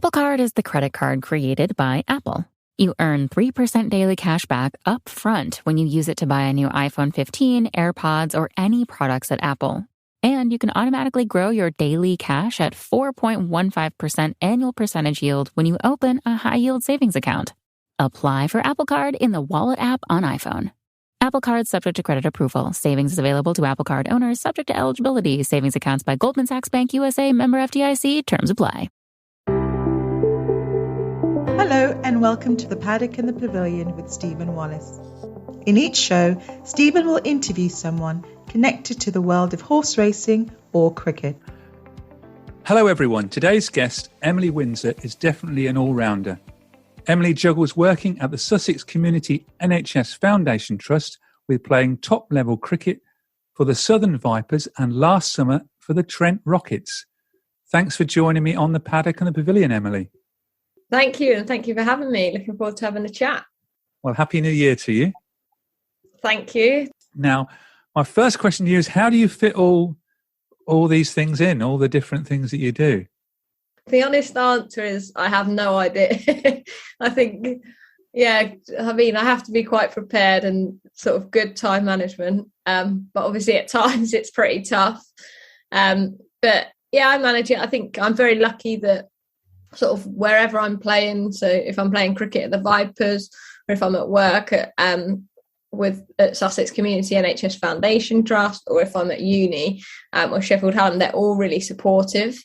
Apple Card is the credit card created by Apple. You earn 3% daily cash back up front when you use it to buy a new iPhone 15, AirPods, or any products at Apple. And you can automatically grow your daily cash at 4.15% annual percentage yield when you open a high-yield savings account. Apply for Apple Card in the Wallet app on iPhone. Apple Card subject to credit approval. Savings is available to Apple Card owners subject to eligibility. Savings accounts by Goldman Sachs Bank USA, member FDIC. Terms apply. Hello and welcome to the Paddock and the Pavilion with Stephen Wallace. In each show, Stephen will interview someone connected to the world of horse racing or cricket. Hello everyone. Today's guest, Emily Windsor, is definitely an all-rounder. Emily juggles working at the Sussex Community NHS Foundation Trust with playing top-level cricket for the Southern Vipers and last summer for the Trent Rockets. Thanks for joining me on the Paddock and the Pavilion, Emily. Thank you, and thank you for having me. Looking forward to having a chat. Well, Happy New Year to you. Thank you. Now, my first question to you is, how do you fit all these things in, all the different things that you do? The honest answer is I have no idea. I think, I have to be quite prepared and sort of good time management. But obviously at times it's pretty tough. But yeah, I manage it. I think I'm very lucky that sort of wherever I'm playing, so if I'm playing cricket at the Vipers or if I'm at work at Sussex Community NHS Foundation Trust, or if I'm at uni or Sheffield Hallam, they're all really supportive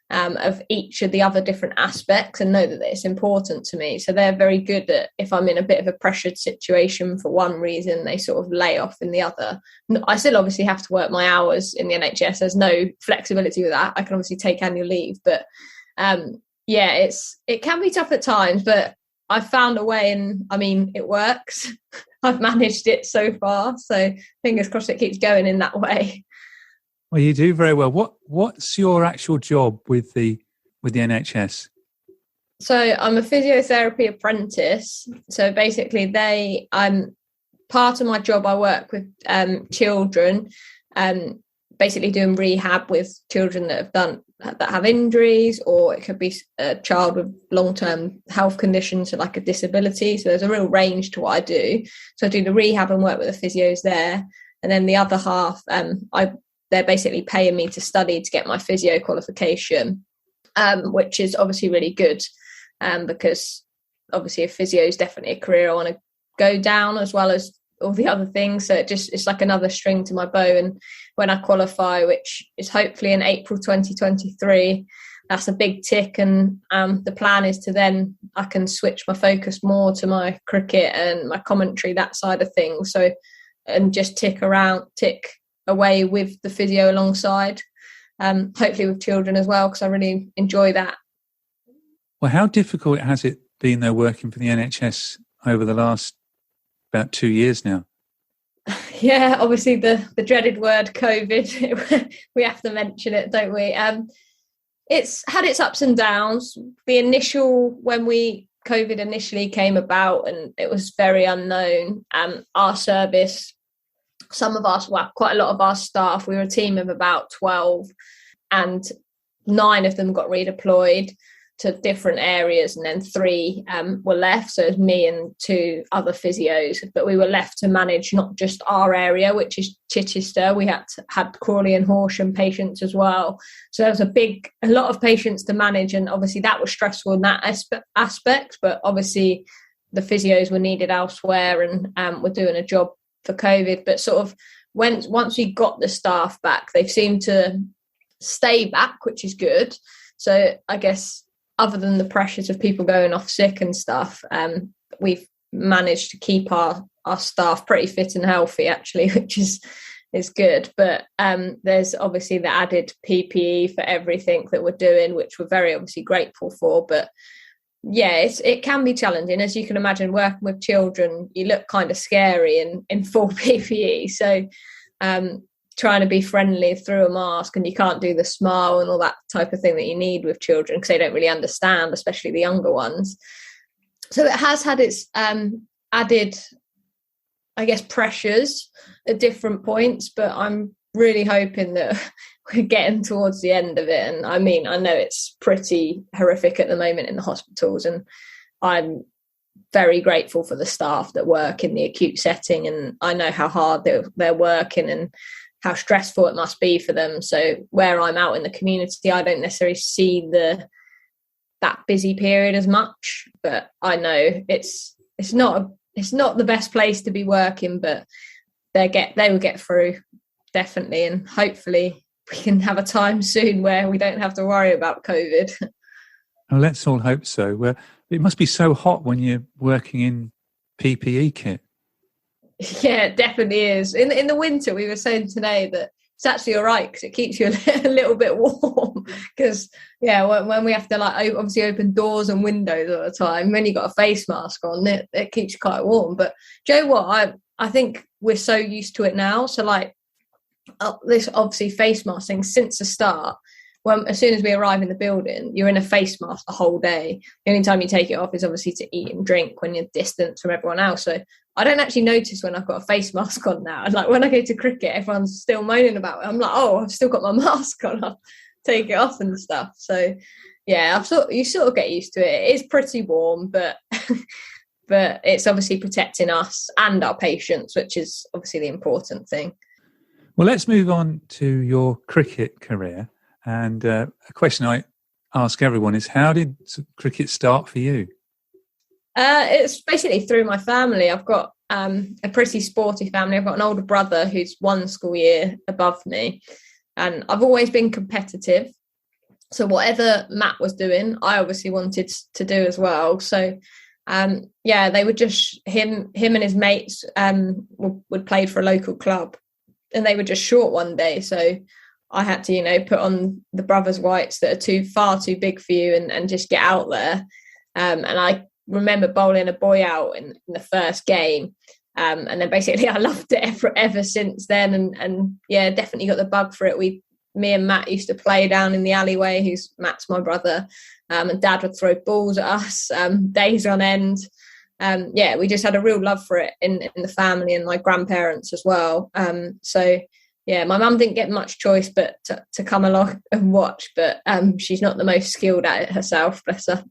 of each of the other different aspects and know that it's important to me. So they're very good at, if I'm in a bit of a pressured situation for one reason, they sort of lay off in the other. I still obviously have to work my hours in the NHS. There's no flexibility with that. I can obviously take annual leave, but it can be tough at times, but I've found a way and it works. I've managed it so far. So fingers crossed it keeps going in that way. Well, you do very well. What's your actual job with the NHS? So I'm a physiotherapy apprentice. So basically part of my job, I work with children, basically doing rehab with children that have injuries, or it could be a child with long-term health conditions, so like a disability. So there's a real range to what I do. So I do the rehab and work with the physios there. And then the other half, they're basically paying me to study to get my physio qualification, which is obviously really good because obviously a physio is definitely a career I want to go down, as well as all the other things. So it's like another string to my bow. And when I qualify, which is hopefully in April 2023, that's a big tick. And the plan is to then I can switch my focus more to my cricket and my commentary, that side of things. So, and just tick away with the physio alongside, hopefully with children as well, because I really enjoy that. Well, how difficult has it been though working for the NHS over the last about 2 years now? Yeah, obviously the dreaded word COVID, we have to mention it, don't we? It's had its ups and downs. The initial, when COVID initially came about and it was very unknown, our service, quite a lot of our staff, we were a team of about 12 and 9 of them got redeployed to different areas, and then 3 were left. So it was me and 2 other physios, but we were left to manage not just our area, which is Chichester. We had Crawley and Horsham patients as well. So there was a lot of patients to manage, and obviously that was stressful in that aspect. But obviously the physios were needed elsewhere and were doing a job for COVID. But sort of once we got the staff back, they've seemed to stay back, which is good. So I guess other than the pressures of people going off sick and stuff, we've managed to keep our staff pretty fit and healthy, actually, which is good. But there's obviously the added PPE for everything that we're doing, which we're very obviously grateful for. But yeah, it can be challenging. As you can imagine, working with children, you look kind of scary in full PPE. So trying to be friendly through a mask, and you can't do the smile and all that type of thing that you need with children because they don't really understand, especially the younger ones. So it has had its added, I guess, pressures at different points, but I'm really hoping that we're getting towards the end of it. And I mean, I know it's pretty horrific at the moment in the hospitals, and I'm very grateful for the staff that work in the acute setting, and I know how hard they're working and how stressful it must be for them. So where I'm out in the community, I don't necessarily see that busy period as much, but I know it's not the best place to be working, but they will get through, definitely, and hopefully we can have a time soon where we don't have to worry about COVID. Well, let's all hope so. Well, it must be so hot when you're working in PPE kit. Yeah, it definitely is. In the winter, we were saying today that it's actually all right because it keeps you a little bit warm. Because, yeah, when we have to obviously open doors and windows all the time, when you've got a face mask on, it keeps you quite warm. But do you know what? I think we're so used to it now. So this obviously face mask thing since the start. As soon as we arrive in the building, you're in a face mask the whole day. The only time you take it off is obviously to eat and drink when you're distanced from everyone else. So I don't actually notice when I've got a face mask on now. And when I go to cricket, everyone's still moaning about it. I'm like, oh, I've still got my mask on. I'll take it off and stuff. So yeah, you sort of get used to it. It is pretty warm, but but it's obviously protecting us and our patients, which is obviously the important thing. Well, let's move on to your cricket career. And a question I ask everyone is, how did cricket start for you? It's basically through my family. I've got a pretty sporty family. I've got an older brother who's one school year above me. And I've always been competitive. So whatever Matt was doing, I obviously wanted to do as well. So, they would just, him and his mates would play for a local club. And they were just short one day. So I had to, put on the brothers' whites that are far too big for you and just get out there. And I remember bowling a boy out in the first game. And then basically I loved it ever since then. And definitely got the bug for it. Me and Matt used to play down in the alleyway, Matt's my brother. And Dad would throw balls at us days on end. We just had a real love for it in the family, and my grandparents as well. My mum didn't get much choice but to come along and watch, but she's not the most skilled at it herself, bless her.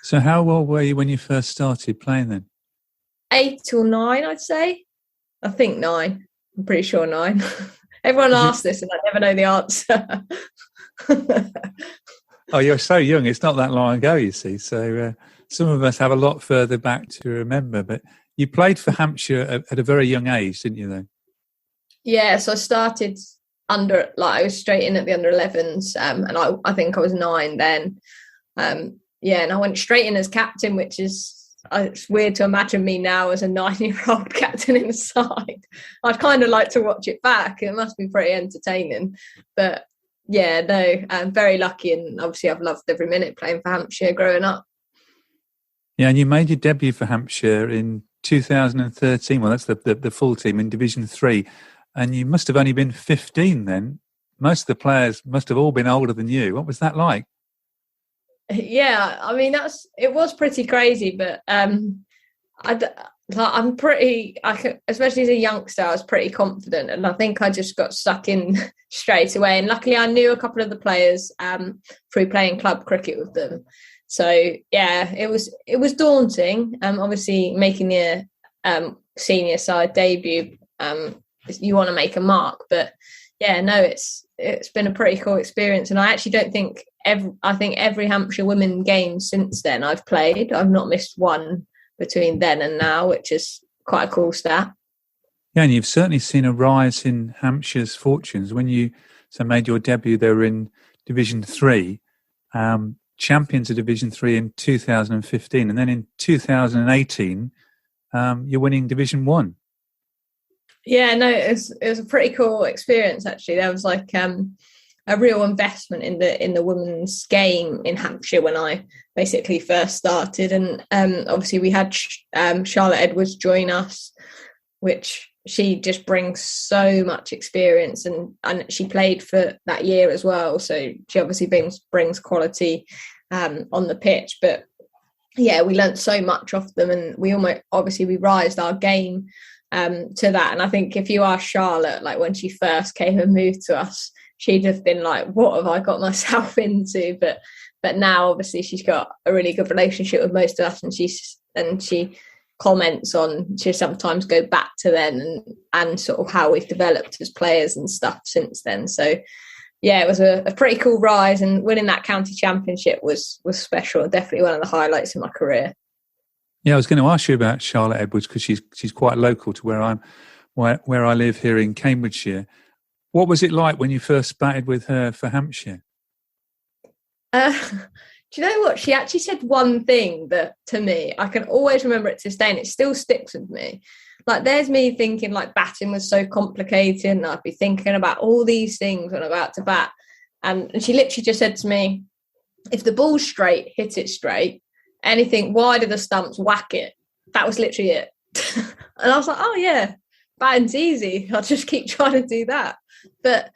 So how old were you when you first started playing then? 8 or 9, I'd say. I think 9. I'm pretty sure 9. Everyone asks this and I never know the answer. Oh, you're so young. It's not that long ago, you see. So some of us have a lot further back to remember. But you played for Hampshire at a very young age, didn't you, though? Yeah, so I started I was straight in at the under 11s, and I think I was 9 then. And I went straight in as captain, which is, it's weird to imagine me now as a 9-year-old captain in the side. I'd kind of like to watch it back. It must be pretty entertaining. But I'm very lucky, and obviously I've loved every minute playing for Hampshire growing up. Yeah, and you made your debut for Hampshire in 2013. Well, that's the full team in Division 3. And you must have only been 15 then. Most of the players must have all been older than you. What was that like? Yeah, I mean, it was pretty crazy, but I'm pretty, especially as a youngster, I was pretty confident, and I think I just got stuck in straight away. And luckily, I knew a couple of the players through playing club cricket with them. So it was daunting. Obviously, making the senior side debut, you want to make a mark, but it's been a pretty cool experience. And I actually don't think every Hampshire women game since then I've played. I've not missed one between then and now, which is quite a cool stat. Yeah, and you've certainly seen a rise in Hampshire's fortunes. When you made your debut, they were in Division 3, champions of Division 3 in 2015, and then in 2018, you're winning Division 1. Yeah, no, it was a pretty cool experience actually. There was a real investment in the women's game in Hampshire when I basically first started, and obviously we had Charlotte Edwards join us, which she just brings so much experience, and she played for that year as well, so she obviously brings quality on the pitch. But we learnt so much off them, and we rised our game to that. And I think if you ask Charlotte, like when she first came and moved to us, she'd have been like, what have I got myself into? But now obviously she's got a really good relationship with most of us, and she comments on, she sometimes go back to then and sort of how we've developed as players and stuff since then. So yeah, it was a pretty cool rise, and winning that county championship was special. Definitely one of the highlights of my career. Yeah, I was going to ask you about Charlotte Edwards because she's quite local to where I live here in Cambridgeshire. What was it like when you first batted with her for Hampshire? Do you know what? She actually said one thing that, to me, I can always remember it to this day, and it still sticks with me. Like, there's me thinking, like, batting was so complicated, and I'd be thinking about all these things when I'm about to bat. And she literally just said to me, if the ball's straight, hit it straight. Anything wide of the stumps, whack it. That was literally it. And I was like, oh, yeah, batting's easy. I'll just keep trying to do that. But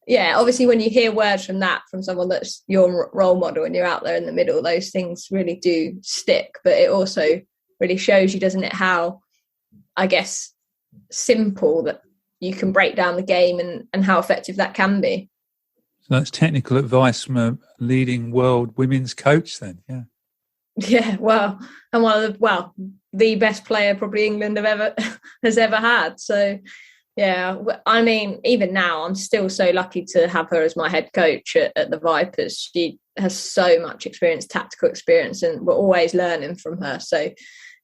yeah, obviously when you hear words from someone that's your role model and you're out there in the middle, those things really do stick. But it also really shows you, doesn't it, how, I guess, simple that you can break down the game and how effective that can be. So that's technical advice from a leading world women's coach then, yeah. Yeah, well, and the best player probably England has ever had. So yeah, I mean, even now, I'm still so lucky to have her as my head coach at the Vipers. She has so much experience, tactical experience, and we're always learning from her. So,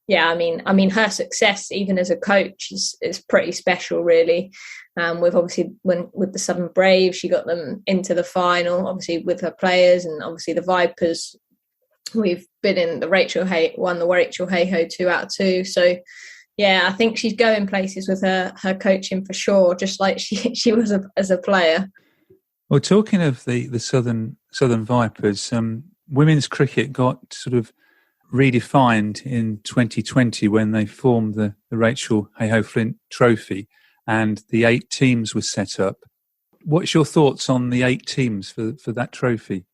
yeah, I mean, her success, even as a coach, is pretty special, really. With obviously with the Southern Braves, she got them into the final, obviously with her players, and obviously the Vipers. We've been in the Rachael Heyhoe 2 out of 2. So. Yeah, I think she's going places with her coaching for sure, just like she was as a player. Well, talking of the Southern Vipers, women's cricket got sort of redefined in 2020 when they formed the Rachael Heyhoe Flint Trophy, and the 8 teams were set up. What's your thoughts on the 8 teams for that trophy?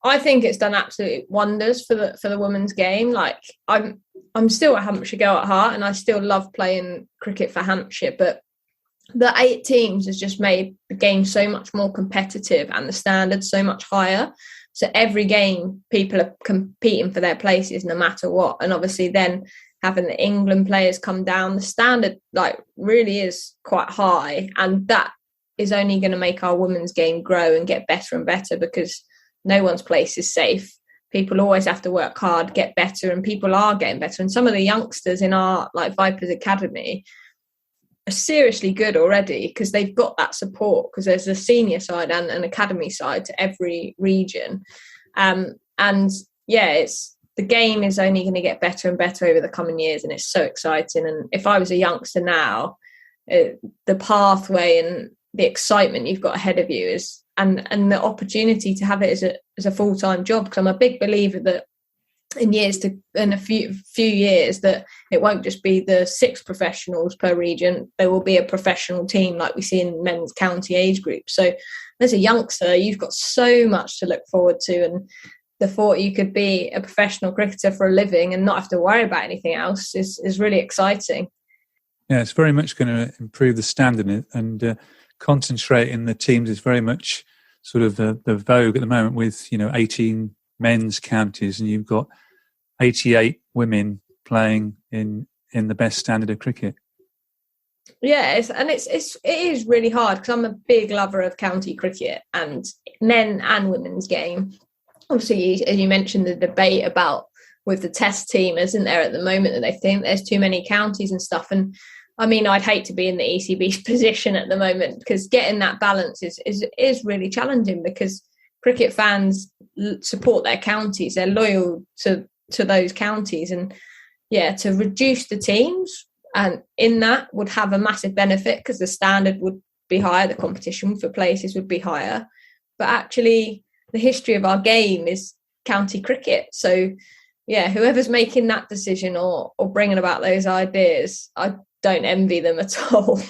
I think it's done absolute wonders for the women's game. Like, I'm still a Hampshire girl at heart, and I still love playing cricket for Hampshire, but the 8 teams has just made the game so much more competitive and the standards so much higher. So every game, people are competing for their places no matter what. And obviously then having the England players come down, the standard really is quite high, and that is only going to make our women's game grow and get better and better, because no one's place is safe. People always have to work hard, get better, and people are getting better. And some of the youngsters in our Vipers Academy are seriously good already, because they've got that support, because there's a senior side and an academy side to every region. And yeah, the game is only going to get better and better over the coming years, and it's so exciting. And if I was a youngster now, the pathway and the excitement you've got ahead of you is, and the opportunity to have it as a full-time job, because I'm a big believer that in a few years that it won't just be the 6 professionals per region. There will be a professional team like we see in men's county age groups. So as a youngster, you've got so much to look forward to, and the thought you could be a professional cricketer for a living and not have to worry about anything else is really exciting. Yeah, it's very much going to improve the standard, and concentrating the teams is very much sort of the vogue at the moment, with 18 men's counties, and you've got 88 women playing in the best standard of cricket. Yeah, it is really hard, because I'm a big lover of county cricket and men and women's game. Obviously, as you mentioned, the debate about with the test team, isn't there, at the moment, that they think there's too many counties and stuff. And I mean, I'd hate to be in the ECB's position at the moment, because getting that balance is really challenging, because cricket fans support their counties. They're loyal to those counties. And yeah, to reduce the teams and in that would have a massive benefit, because the standard would be higher, the competition for places would be higher. But actually, the history of our game is county cricket. So yeah, whoever's making that decision or bringing about those ideas, I don't envy them at all.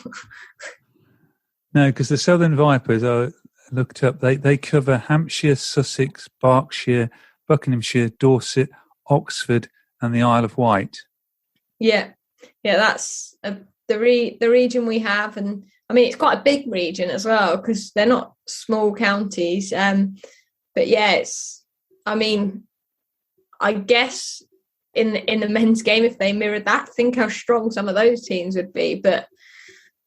No, because the Southern Vipers, I looked up, they cover Hampshire, Sussex, Berkshire, Buckinghamshire, Dorset, Oxford and the Isle of Wight. Yeah, that's the region we have, and I mean it's quite a big region as well because they're not small counties. But yeah, it's. I mean, I guess in the men's game, if they mirrored that, think how strong some of those teams would be. But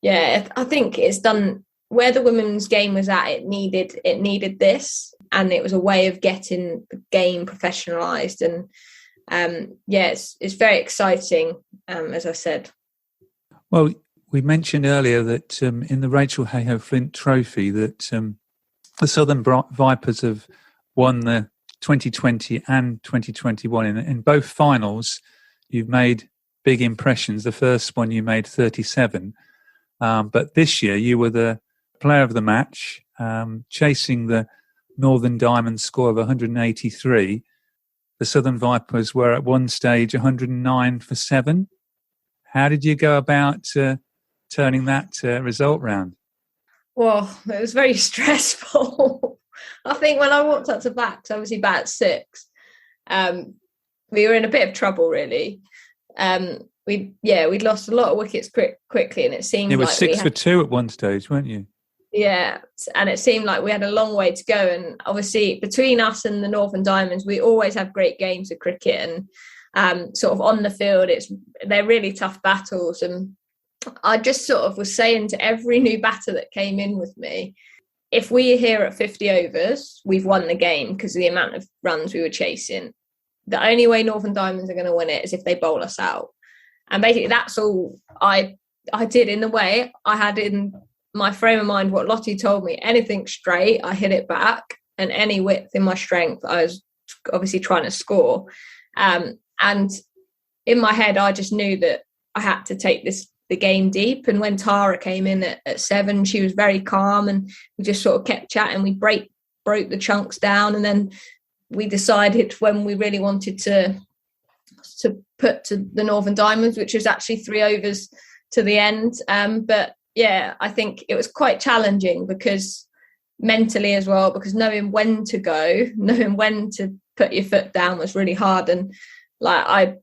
yeah, I think it's done where the women's game was at. It needed this, and it was a way of getting the game professionalised. And it's very exciting, as I said. Well, we mentioned earlier that in the Rachael Heyhoe Flint Trophy that the Southern Vipers have won the 2020 and 2021. In both finals, you've made big impressions. The first one you made 37. But this year you were the player of the match, chasing the Northern Diamond score of 183. The Southern Vipers were at one stage 109 for 7. How did you go about turning that result round? Well, it was very stressful. I think when I walked up to bat, obviously bat 6, we were in a bit of trouble, really. We'd lost a lot of wickets quickly, and it seemed you were like 6 for 2 at one stage, weren't you? Yeah, and it seemed like we had a long way to go. And obviously, between us and the Northern Diamonds, we always have great games of cricket, and sort of on the field, they're really tough battles. And I just sort of was saying to every new batter that came in with me, if we are here at 50 overs, we've won the game because of the amount of runs we were chasing. The only way Northern Diamonds are going to win it is if they bowl us out. And basically that's all I did. In the way I had in my frame of mind what Lottie told me, anything straight, I hit it back, and any width in my strength, I was obviously trying to score. And in my head, I just knew that I had to take the game deep. And when Tara came in at 7, she was very calm, and we just sort of kept chatting. We broke the chunks down, and then we decided when we really wanted to put to the Northern Diamonds, which was actually 3 overs to the end. But yeah, I think it was quite challenging because mentally as well, because knowing when to go, knowing when to put your foot down was really hard. And like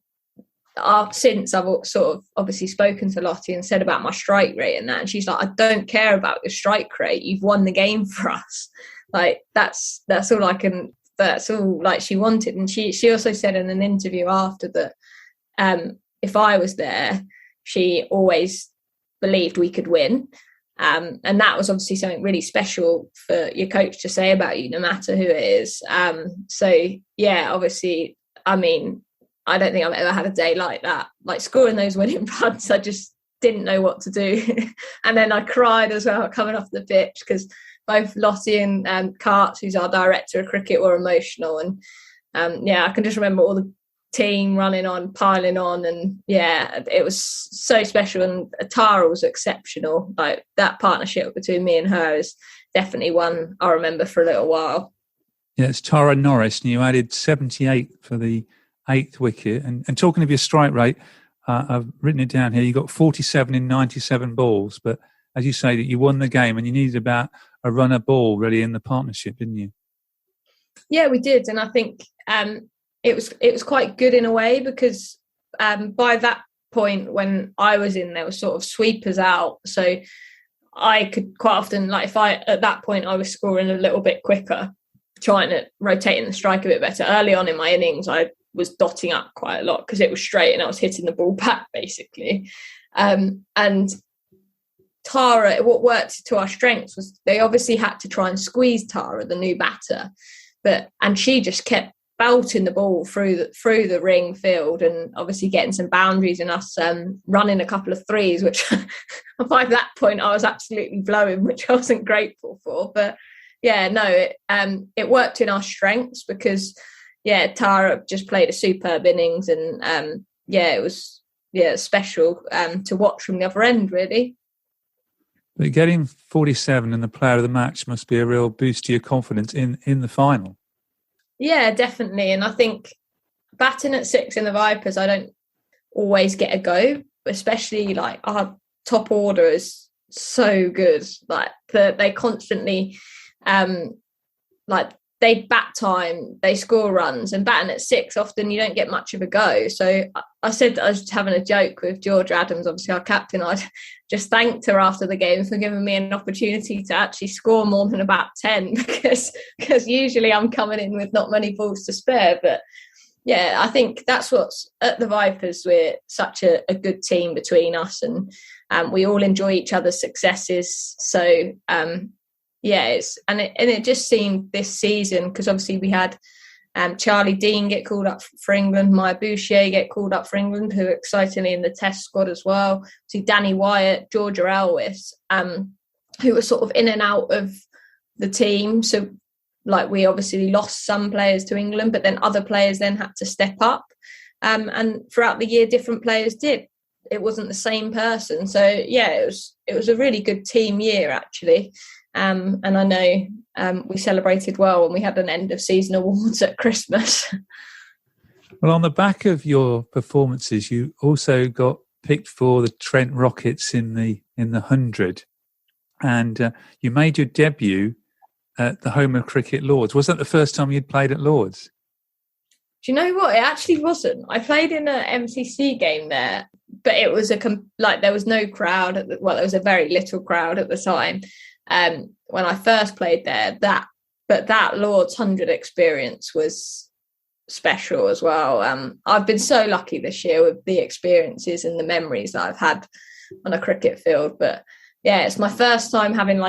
since I've sort of obviously spoken to Lottie and said about my strike rate and that, and she's like, I don't care about your strike rate, you've won the game for us. Like that's all I can. That's all like she wanted. And she also said in an interview after that, if I was there, she always believed we could win. And that was obviously something really special for your coach to say about you, no matter who it is. So yeah, obviously, I mean, I don't think I've ever had a day like that. Like scoring those winning runs, I just didn't know what to do. And then I cried as well coming off the pitch because both Lottie and Karts, who's our director of cricket, were emotional. And I can just remember all the team running on, piling on, and yeah, it was so special. And Tara was exceptional. Like that partnership between me and her is definitely one I remember for a little while. Yeah, it's Tara Norris, and you added 78 for the 8th wicket. And talking of your strike rate, I've written it down here. You got 47 in 97 balls, but as you say, that you won the game, and you needed about a run a ball really in the partnership, didn't you? Yeah, we did, and I think it was quite good in a way because by that point when I was in, there were sort of sweepers out, so I could quite often, like if at that point I was scoring a little bit quicker, trying to rotate in the strike a bit better. Early on in my innings, I was dotting up quite a lot because it was straight and I was hitting the ball back basically. And Tara, what worked to our strengths was they obviously had to try and squeeze Tara, the new batter, and she just kept belting the ball through the ring field, and obviously getting some boundaries and us running a couple of threes, which by that point I was absolutely blowing, which I wasn't grateful for. But yeah, no, it worked in our strengths because Tara just played a superb innings, and it was special to watch from the other end, really. But getting 47 and the player of the match must be a real boost to your confidence in the final. Yeah, definitely. And I think batting at 6 in the Vipers, I don't always get a go, especially like our top order is so good. Like they constantly, like they bat time, they score runs, and batting at 6, often you don't get much of a go. So I said that I was having a joke with Georgia Adams, obviously our captain. I'd just thanked her after the game for giving me an opportunity to actually score more than about 10, because usually I'm coming in with not many balls to spare. But yeah, I think that's what's at the Vipers. We're such a good team between us, and we all enjoy each other's successes. So it just seemed this season, because obviously we had Charlie Dean get called up for England, Maya Bouchier get called up for England, who are excitingly in the Test squad as well. See Danny Wyatt, Georgia Elwis, who were sort of in and out of the team. So like we obviously lost some players to England, but then other players then had to step up. And throughout the year, different players did. It wasn't the same person. So yeah, it was a really good team year actually. And I know we celebrated well when we had an end of season awards at Christmas. Well, on the back of your performances, you also got picked for the Trent Rockets in the 100, and you made your debut at the home of cricket, Lords. Was that the first time you'd played at Lords? Do you know what? It actually wasn't. I played in an MCC game there, but it was there was no crowd. There was a very little crowd at the time. When I first played there, that Lords 100 experience was special as well. I've been so lucky this year with the experiences and the memories that I've had on a cricket field. But yeah, it's my first time having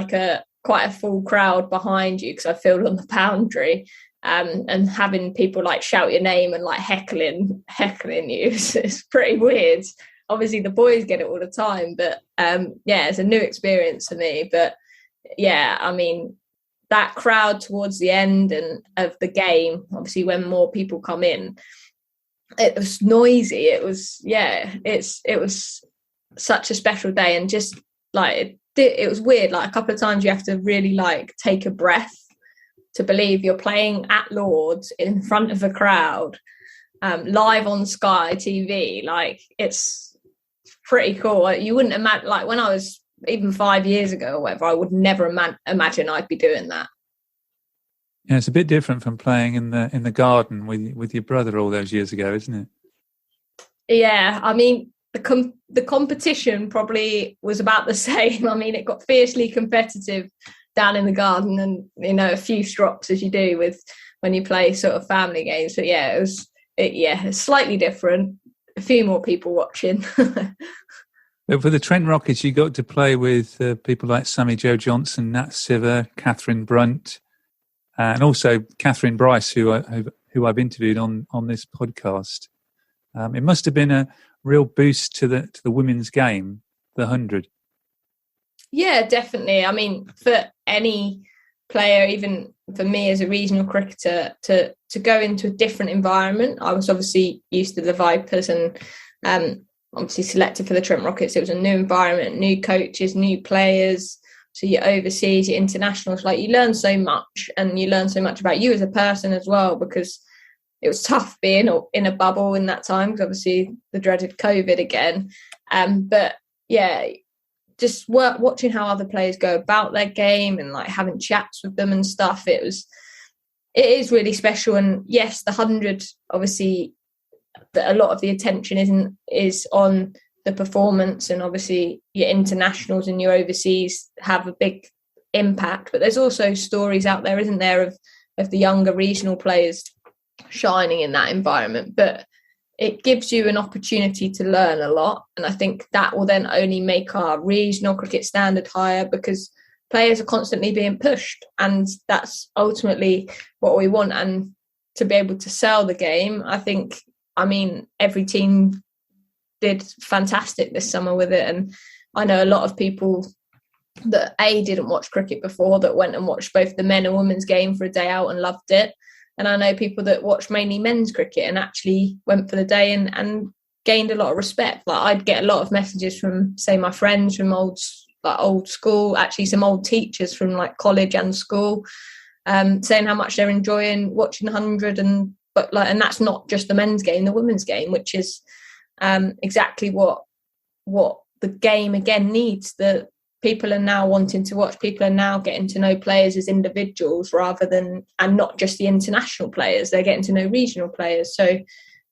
quite a full crowd behind you, because I filled on the boundary, and having people shout your name and heckling you is pretty weird. Obviously the boys get it all the time, but it's a new experience for me. But yeah, I mean, that crowd towards the end and of the game, obviously when more people come in, it was noisy. It was such a special day, and just it was weird. A couple of times you have to really take a breath to believe you're playing at Lords in front of a crowd, live on Sky TV. It's pretty cool. You wouldn't imagine, when I was even 5 years ago or whatever, I would never imagine I'd be doing that. Yeah, it's a bit different from playing in the garden with your brother all those years ago, isn't it? Yeah, I mean, the competition probably was about the same. I mean, it got fiercely competitive down in the garden, and a few strops as you do when you play sort of family games. But yeah, it's slightly different. A few more people watching. But for the Trent Rockets, you got to play with people like Sammy Joe Johnson, Nat Siver, Catherine Brunt, and also Catherine Bryce, who I've interviewed on this podcast. It must have been a real boost to the women's game, the 100. Yeah, definitely. I mean, for any player, even for me as a regional cricketer, to go into a different environment. I was obviously used to the Vipers and obviously selected for the Trent Rockets. It was a new environment, new coaches, new players. So your overseas, your internationals, you learn so much, and you learn so much about you as a person as well, because it was tough being in a bubble in that time, because obviously the dreaded COVID again. But yeah, just watching how other players go about their game and having chats with them and stuff. It is really special. And yes, the 100, obviously, a lot of the attention is on the performance, and obviously your internationals and your overseas have a big impact. But there's also stories out there, isn't there, of the younger regional players shining in that environment. But it gives you an opportunity to learn a lot, and I think that will then only make our regional cricket standard higher, because players are constantly being pushed, and that's ultimately what we want. And to be able to sell the game, I mean, every team did fantastic this summer with it. And I know a lot of people that didn't watch cricket before, that went and watched both the men and women's game for a day out and loved it. And I know people that watched mainly men's cricket and actually went for the day and gained a lot of respect. I'd get a lot of messages from, say, my friends from old school, actually some old teachers from college and school, saying how much they're enjoying watching 100. And that's not just the men's game, the women's game, which is exactly what the game again needs. The people are now wanting to watch. People are now getting to know players as individuals and not just the international players. They're getting to know regional players. So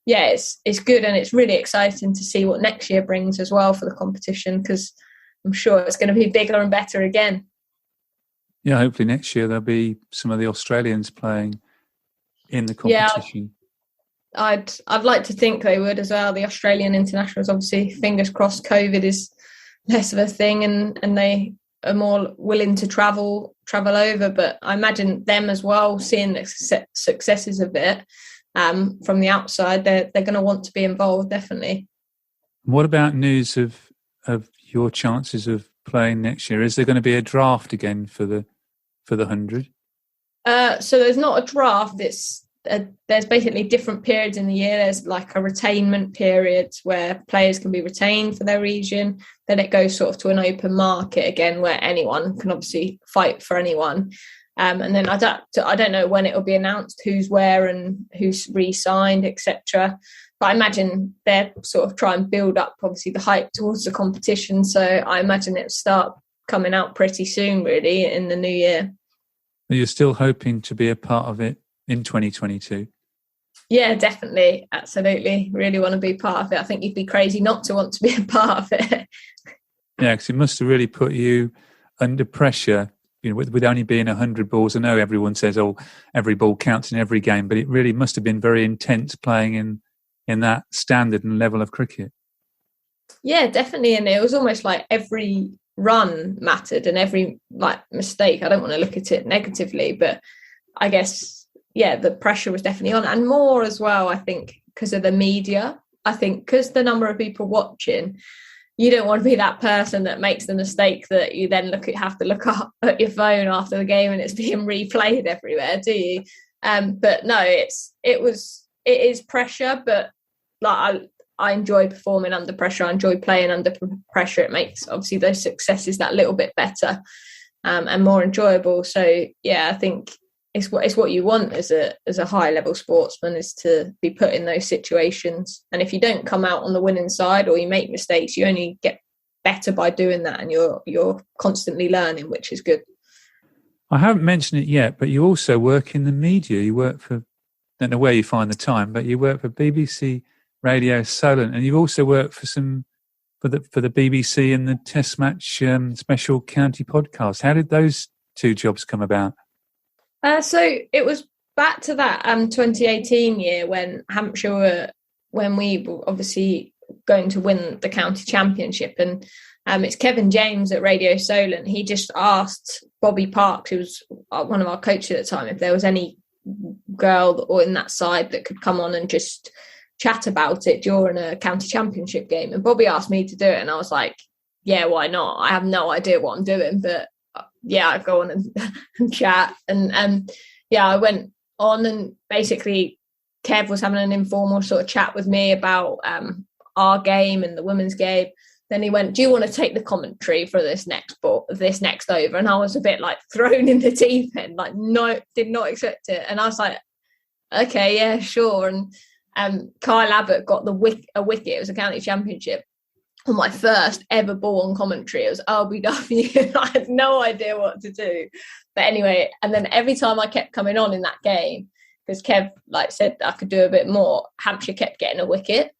yeah, it's good, and it's really exciting to see what next year brings as well for the competition, because I'm sure it's going to be bigger and better again. Yeah, hopefully next year there'll be some of the Australians playing in the competition. Yeah, I'd like to think they would as well. The Australian internationals, obviously, fingers crossed, COVID is less of a thing, and they are more willing to travel over. But I imagine them as well, seeing the successes of it from the outside, they're going to want to be involved, definitely. What about news of your chances of playing next year? Is there going to be a draft again for the 100? So there's not a draft. There's basically different periods in the year. There's like a retainment period where players can be retained for their region. Then it goes sort of to an open market again, where anyone can obviously fight for anyone. And then I don't know when it will be announced who's where and who's re-signed, etc. But I imagine they're sort of try and build up, obviously, the hype towards the competition. So I imagine it'll start coming out pretty soon, really, in the new year. Are you still hoping to be a part of it in 2022? Yeah, definitely. Absolutely. Really want to be part of it. I think you'd be crazy not to want to be a part of it. Yeah, because it must have really put you under pressure, with only being 100 balls. I know everyone says, every ball counts in every game, but it really must have been very intense playing in that standard and level of cricket. Yeah, definitely. And it was almost like every run mattered and every mistake. I don't want to look at it negatively, but I guess, yeah, the pressure was definitely on, and more as well, I think, because of the media. I think because the number of people watching, you don't want to be that person that makes the mistake that you then have to look up at your phone after the game and it's being replayed everywhere, do you? But no, it is pressure, but I enjoy performing under pressure. I enjoy playing under pressure. It makes obviously those successes that little bit better and more enjoyable. So yeah, I think it's what you want as a high level sportsman, is to be put in those situations. And if you don't come out on the winning side or you make mistakes, you only get better by doing that, and you're constantly learning, which is good. I haven't mentioned it yet, but you also work in the media. You work for, I don't know where you find the time, but you work for BBC Radio Solent, and you've also worked for the BBC and the Test Match special county podcast. How did those two jobs come about? So it was back to that 2018 year when Hampshire when we were obviously going to win the county championship, and it's Kevin James at Radio Solent. He just asked Bobby Parks, who was one of our coaches at the time, if there was any girl or in that side that could come on and just chat about it during a county championship game. And Bobby asked me to do it, and I was like, yeah, why not? I have no idea what I'm doing, but yeah, I'd go on and chat. And yeah, I went on, and basically Kev was having an informal sort of chat with me about our game and the women's game. Then he went, do you want to take the commentary for this next over? And I was a bit like thrown in the deep end, like no, did not expect it. And I was like, okay, yeah, sure. And Kyle Abbott got a wicket. It was a county championship on my first ever ball on commentary. It was RBW. I had no idea what to do. But anyway, and then every time I kept coming on in that game, because Kev said I could do a bit more, Hampshire kept getting a wicket.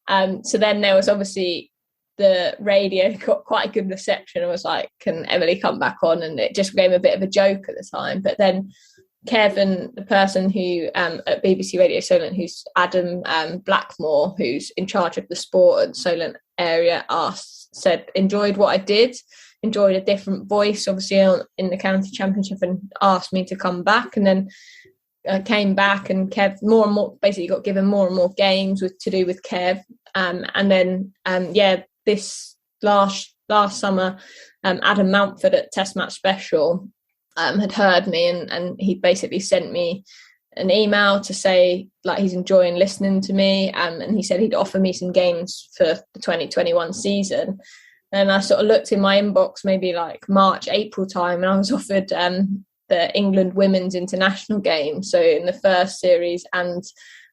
So then there was obviously the radio got quite a good reception. I was like, can Emily come back on? And it just became a bit of a joke at the time. But then Kevin, the person who at BBC Radio Solent, who's Adam Blackmore, who's in charge of the sport at Solent area, said enjoyed what I did, enjoyed a different voice, obviously in the county championship, and asked me to come back. And then I came back, and Kev more and more basically got given more and more games to do with Kev. And then this last summer, Adam Mountford at Test Match Special had heard me, and he basically sent me an email to say he's enjoying listening to me, and he said he'd offer me some games for the 2021 season. And I sort of looked in my inbox maybe March, April time, and I was offered the England Women's International game, so in the first series and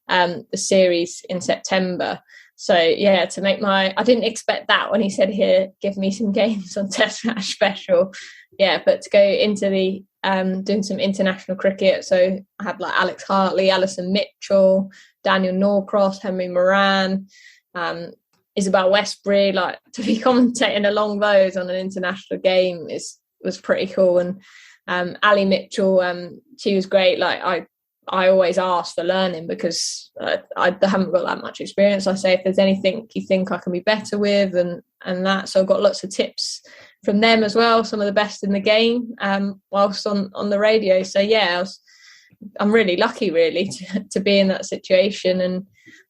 the series in September. So yeah, I didn't expect that when he said, here, give me some games on Test Match Special. Yeah, but to go into the doing some international cricket. So I had like Alex Hartley, Alison Mitchell, Daniel Norcross, Henry Moran, Isabel Westbury. Like, to be commentating along those on an international game was pretty cool. And Ali Mitchell, she was great. Like, I always ask for learning because I haven't got that much experience. I say, if there's anything you think I can be better with and that. So I've got lots of tips from them as well, some of the best in the game, whilst on the radio. So yeah, I'm really lucky really to be in that situation.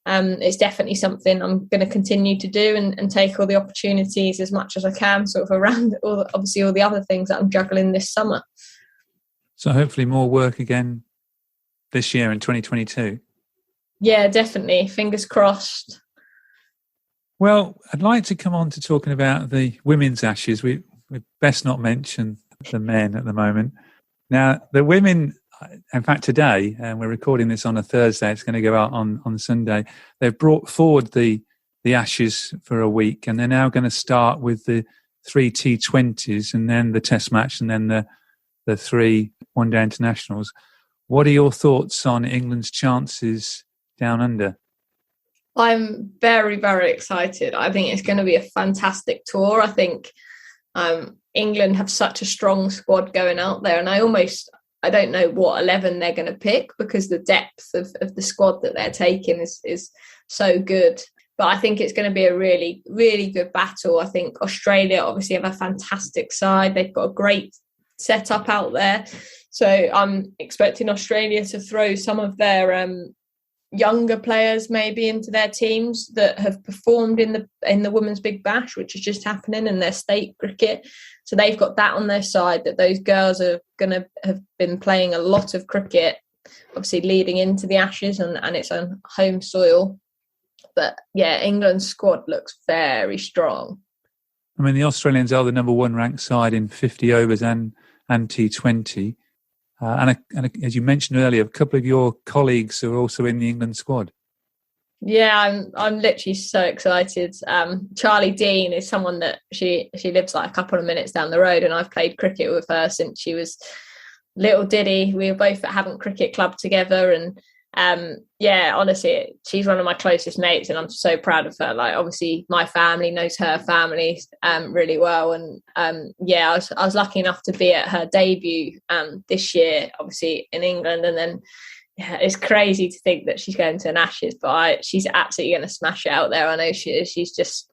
And it's definitely something I'm going to continue to do and take all the opportunities as much as I can, sort of around all the other things that I'm juggling this summer. So hopefully more work again this year in 2022. Yeah, definitely. Fingers crossed. Well, I'd like to come on to talking about the women's Ashes. We best not mention the men at the moment. Now, the women, in fact, today, and we're recording this on a Thursday, it's going to go out on Sunday, they've brought forward the Ashes for a week, and they're now going to start with the 3 T20s and then the Test match and then the 3 one-day internationals. What are your thoughts on England's chances down under? I'm very, very excited. I think it's going to be a fantastic tour. I think England have such a strong squad going out there, and I don't know what 11 they're going to pick because the depth of the squad that they're taking is so good. But I think it's going to be a really, really good battle. I think Australia obviously have a fantastic side. They've got a great setup out there. So I'm expecting Australia to throw some of their younger players maybe into their teams that have performed in the Women's Big Bash, which is just happening in their state cricket. So they've got that on their side, that those girls are going to have been playing a lot of cricket, obviously leading into the Ashes, and it's on home soil. But yeah, England's squad looks very strong. I mean, the Australians are the number 1 ranked side in 50 overs and T20. And as you mentioned earlier, a couple of your colleagues are also in the England squad. Yeah, I'm literally so excited. Charlie Dean is someone that she lives like a couple of minutes down the road, and I've played cricket with her since she was little Diddy. We were both at Hallam Cricket Club together, and yeah, honestly, she's one of my closest mates, and I'm so proud of her. Like, obviously, my family knows her family really well, and yeah, I was lucky enough to be at her debut this year, obviously in England, and then yeah, it's crazy to think that she's going to an Ashes, but she's absolutely going to smash it out there. I know she is. She's just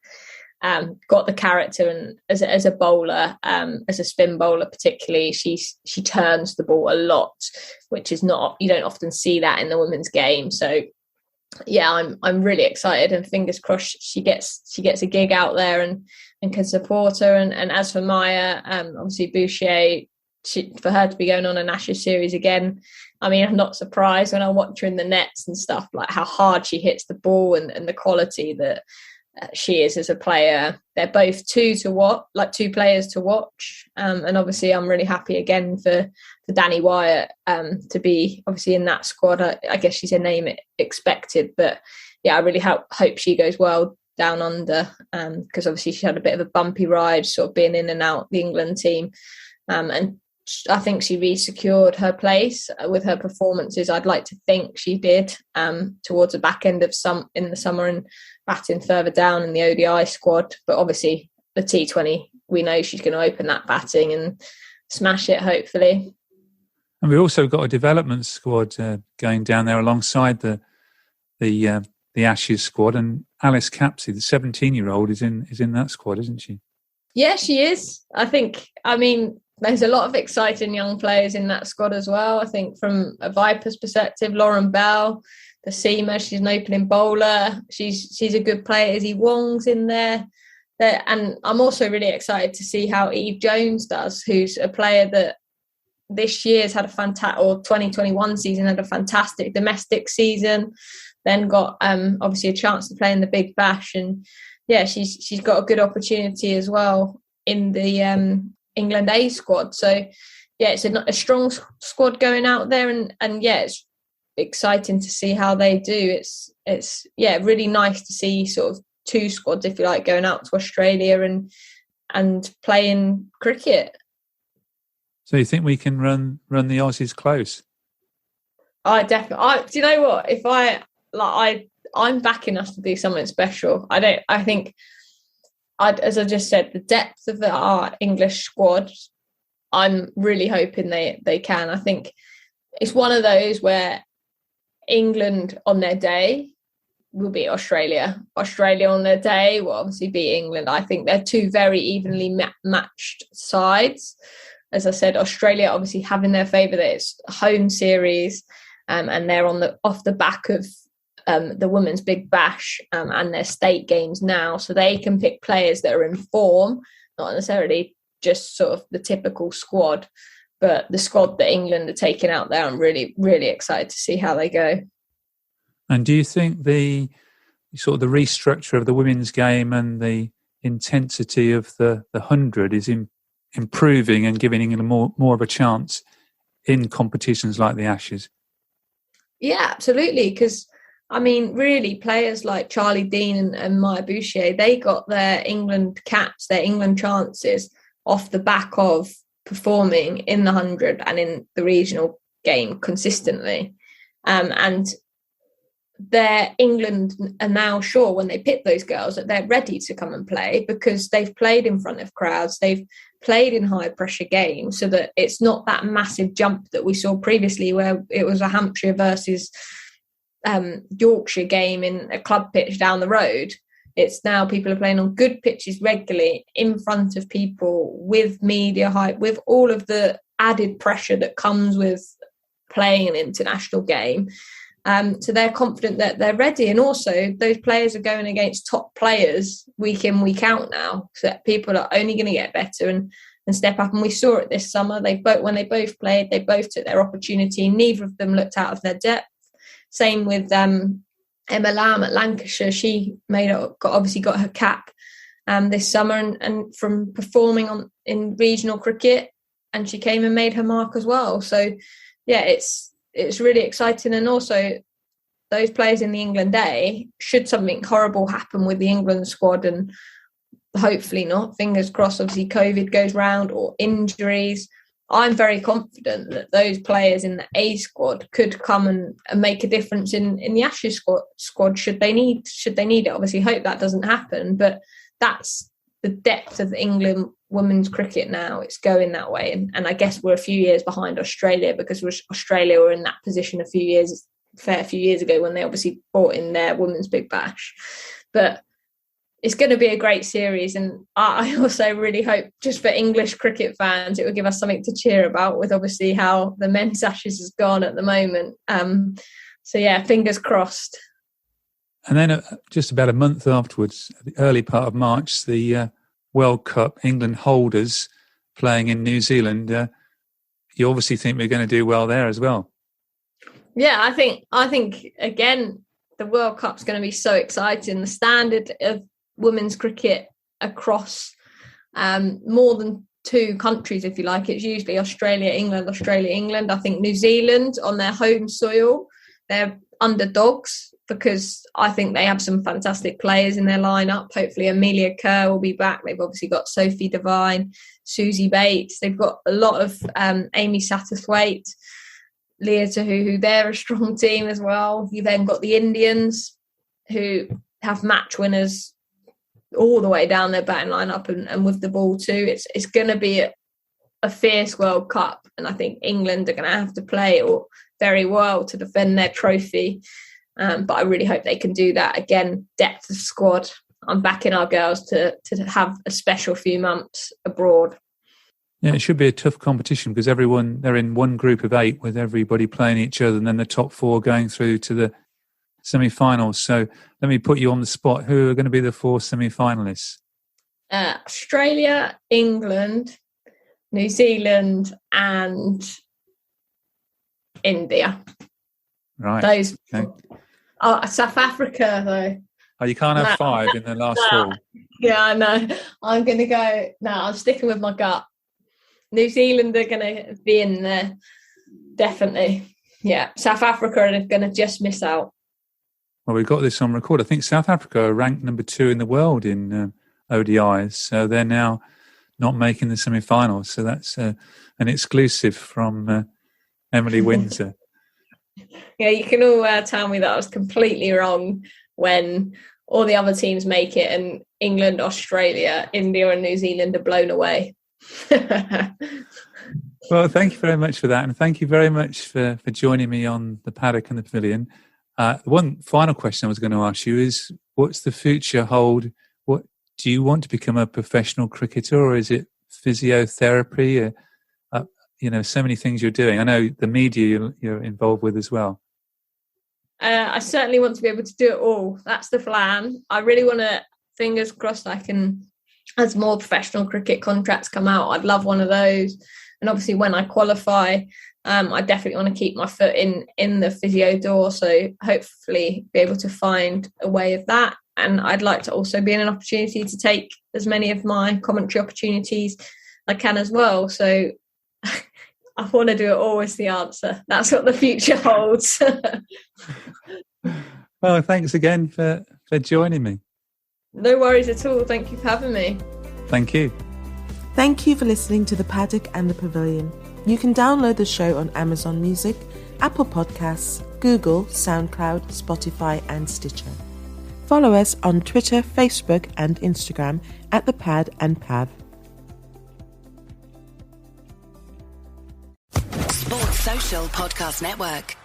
got the character, and as a bowler, as a spin bowler particularly, she turns the ball a lot, which is not, you don't often see that in the women's game. So yeah, I'm really excited, and fingers crossed she gets a gig out there and can support her. And as for Maya, obviously Boucher, for her to be going on an Ashes series again, I mean, I'm not surprised when I watch her in the nets and stuff, like how hard she hits the ball and the quality that she is as a player. They're both two players to watch, and obviously I'm really happy again for Danny Wyatt to be obviously in that squad. I guess she's a name expected, but yeah, I really hope she goes well down under, because obviously she had a bit of a bumpy ride, sort of being in and out the England team, and I think she re-secured her place with her performances. I'd like to think she did towards the back end of in the summer, and batting further down in the ODI squad. But obviously the T20, we know she's going to open that batting and smash it, hopefully. And we've also got a development squad going down there alongside the Ashes squad, and Alice Capsey, the 17-year-old, is in that squad, isn't she? Yeah, she is. I mean, there's a lot of exciting young players in that squad as well. I think from a Vipers perspective, Lauren Bell, the seamer, she's an opening bowler. She's a good player. Izzy Wong's in there. And I'm also really excited to see how Eve Jones does, who's a player that this year's had a fantastic, or 2021 season had a fantastic domestic season, then got obviously a chance to play in the Big Bash. And yeah, she's got a good opportunity as well in the England A squad. So yeah, it's a strong squad going out there, and yeah, it's exciting to see how they do. it's really nice to see sort of two squads, if you like, going out to Australia and playing cricket. So you think we can run the Aussies close? I definitely. Do you know what? I'm backing us to do something special. I think, as I just said, the depth of our English squad, I'm really hoping they can. I think it's one of those where England on their day will beat Australia. Australia on their day will obviously beat England. I think they're two very evenly matched sides. As I said, Australia obviously having their favour that it's a home series, and they're off the back of the Women's Big Bash and their state games now, so they can pick players that are in form, not necessarily just sort of the typical squad, but the squad that England are taking out there. I'm really, really excited to see how they go. And do you think the sort of the restructure of the women's game and the intensity of the 100 is improving and giving England more of a chance in competitions like the Ashes? Yeah, absolutely. Because, I mean, really, players like Charlie Dean and Maya Bouchier, they got their England caps, their England chances off the back of performing in the 100 and in the regional game consistently. And their England are now sure when they pick those girls that they're ready to come and play because they've played in front of crowds, they've played in high pressure games, so that it's not that massive jump that we saw previously where it was a Hampshire versus Yorkshire game in a club pitch down the road. It's now people are playing on good pitches regularly in front of people with media hype, with all of the added pressure that comes with playing an international game. So they're confident that they're ready. And also those players are going against top players week in, week out now. So that people are only going to get better and step up. And we saw it this summer. When they both played, they both took their opportunity. Neither of them looked out of their depth. Same with Emma Lamb at Lancashire. She obviously got her cap this summer and from performing in regional cricket, and she came and made her mark as well. So yeah, it's really exciting. And also those players in the England A, should something horrible happen with the England squad, and hopefully not, fingers crossed, obviously COVID goes round, or injuries, I'm very confident that those players in the A squad could come and make a difference in the Ashes squad should they need it. Obviously hope that doesn't happen, but that's the depth of England women's cricket now. It's going that way. And I guess we're a few years behind Australia because Australia were in that position a fair few years ago when they obviously brought in their Women's Big Bash. But it's going to be a great series. And I also really hope, just for English cricket fans, it will give us something to cheer about with obviously how the men's Ashes has gone at the moment. So yeah, fingers crossed. And then just about a month afterwards, at the early part of March, the World Cup, England holders playing in New Zealand. You obviously think we're going to do well there as well. Yeah, I think again, the World Cup's going to be so exciting. The standard of women's cricket across more than two countries, if you like, it's usually Australia, England. I think New Zealand on their home soil, they're underdogs because I think they have some fantastic players in their lineup. Hopefully Amelia Kerr will be back. They've obviously got Sophie Devine, Susie Bates. They've got a lot of Amy Satterthwaite, Leah Tahuhu. They're a strong team as well. You then got the Indians, who have match winners all the way down their batting lineup and with the ball too. It's going to be a fierce World Cup, and I think England are going to have to play very well to defend their trophy. But I really hope they can do that. Again, depth of squad. I'm backing our girls to have a special few months abroad. Yeah, it should be a tough competition because they're in one group of 8 with everybody playing each other, and then the top 4 going through to the semi-finals. So let me put you on the spot. Who are going to be the 4 semi-finalists? Australia, England, New Zealand, and India. Right. Those. Okay. South Africa, though. Oh, you can't have 5 in the last 4. Yeah, I know. I'm going to go. No, I'm sticking with my gut. New Zealand are going to be in there, definitely. Yeah, South Africa are going to just miss out. Well, we've got this on record. I think South Africa are ranked number 2 in the world in ODIs. So they're now not making the semi-finals. So that's an exclusive from Emily Windsor. Yeah, you can all tell me that I was completely wrong when all the other teams make it and England, Australia, India and New Zealand are blown away. Well, thank you very much for that. And thank you very much for joining me on the Paddock and the Pavilion. One final question I was going to ask you is, what's the future hold? What do you want to become, a professional cricketer, or is it physiotherapy? So many things you're doing. I know the media you're involved with as well. I certainly want to be able to do it all. That's the plan. I really want to, fingers crossed, I can, as more professional cricket contracts come out, I'd love one of those. And obviously when I qualify, I definitely want to keep my foot in the physio door. So hopefully be able to find a way of that. And I'd like to also be in an opportunity to take as many of my commentary opportunities I can as well. So I want to do it all is the answer. That's what the future holds. Well, thanks again for joining me. No worries at all. Thank you for having me. Thank you. Thank you for listening to The Paddock and the Pavilion. You can download the show on Amazon Music, Apple Podcasts, Google, SoundCloud, Spotify and Stitcher. Follow us on Twitter, Facebook and Instagram at The Pad and Pav. Sports Social Podcast Network.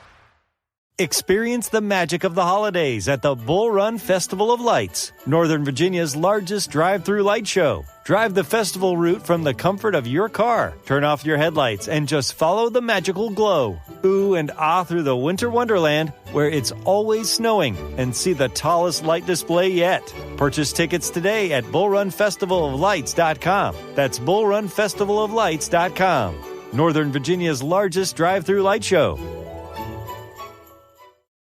Experience the magic of the holidays at the Bull Run Festival of Lights, Northern Virginia's largest drive-through light show. Drive the festival route from the comfort of your car. Turn off your headlights and just follow the magical glow. Ooh and ah through the winter wonderland where it's always snowing, and see the tallest light display yet. Purchase tickets today at bullrunfestivaloflights.com. That's bullrunfestivaloflights.com. Northern Virginia's largest drive-through light show.